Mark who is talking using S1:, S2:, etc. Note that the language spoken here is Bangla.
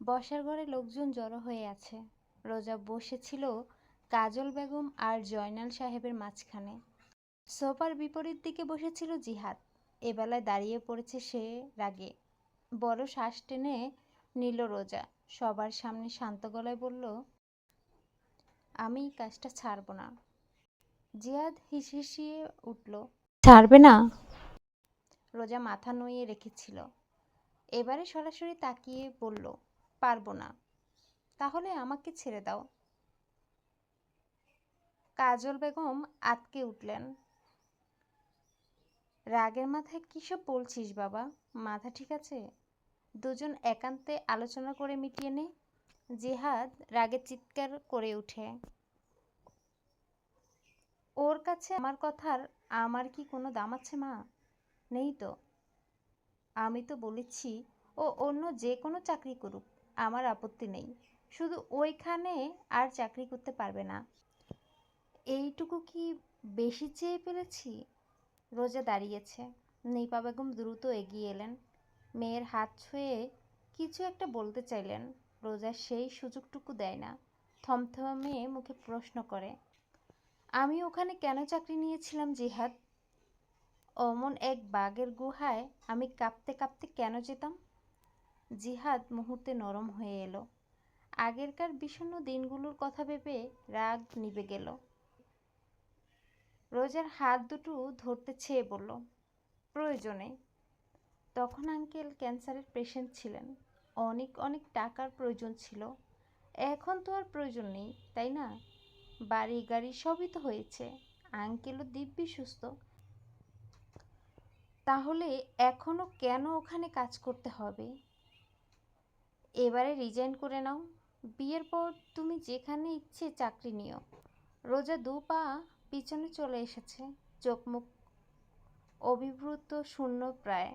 S1: বসার ঘরে লোকজন জড়ো হয়ে আছে। রোজা বসেছিল কাজল বেগম আর জয়নাল সাহেবের মাঝখানে। সোফার বিপরীত দিকে বসেছিল জিহাদ। এবেলায় দাঁড়িয়ে পড়েছে সে রাগে। বড় শ্বাস টেনে নিল রোজা। সবার সামনে শান্ত গলায় বলল, আমি এই কাজটা ছাড়ব না। জিহাদ হিসহিসিয়ে উঠল, ছাড়বে না? রোজা মাথা নুইয়ে রেখেছিল। এবারে সরাসরি তাকিয়ে বলল, পারবো না। তাহলে আমাকে ছেড়ে দাও। কাজল বেগম আঁতকে উঠলেন। রাগের মাথায় কী সব বলছিস বাবা? মাথা ঠিক আছে? দুজন একান্তে আলোচনা করে মিটিয়ে নে। জিহাদ রাগে চিৎকার করে ওঠে, ওর কাছে আমার কথার আমার কি কোনো দাম আছে মা? নেই তো। আমি তো বলেছি ও অন্য যে কোনো চাকরি করুক, আমার আপত্তি নেই। শুধু ওইখানে আর চাকরি করতে পারবে না। এইটুকু কি বেশি চেয়ে ফেলেছি? রোজা দাঁড়িয়েছে। নিপা বেগম দ্রুত এগিয়ে এলেন। মেয়ের হাত ছুঁয়ে কিছু একটা বলতে চাইলেন। রোজা সেই সুযোগটুকু দেয় না। থমথমে মুখে প্রশ্ন করে, আমি ওখানে কেন চাকরি নিয়েছিলাম জিহাদ? অমন এক বাঘের গুহায় আমি কাঁপতে কাঁপতে কেন যেতাম? জিহাদ মুহূর্তে নরম হয়ে এলো। আগেরকার বিষণ্ণ দিনগুলোর কথা ভেবে রাগ নিভে গেল। রোজার হাত দুটো ধরতে চেয়ে বলল, প্রয়োজনে। তখন আঙ্কেল ক্যান্সারের পেশেন্ট ছিলেন। অনেক অনেক টাকার প্রয়োজন ছিল। এখন তো আর প্রয়োজন নেই, তাই না? বাড়ি গাড়ি সবই তো হয়েছে। আঙ্কেলও দিব্যি সুস্থ। তাহলে এখনো কেন ওখানে কাজ করতে হবে? এবারে রিজাইন করে নাও। বিয়ের পর তুমি যেখানে ইচ্ছে চাকরি নিও। রোজা দু পা পিছনে চলে এসেছে, চোখ মুখ অভিভূত শূন্য প্রায়।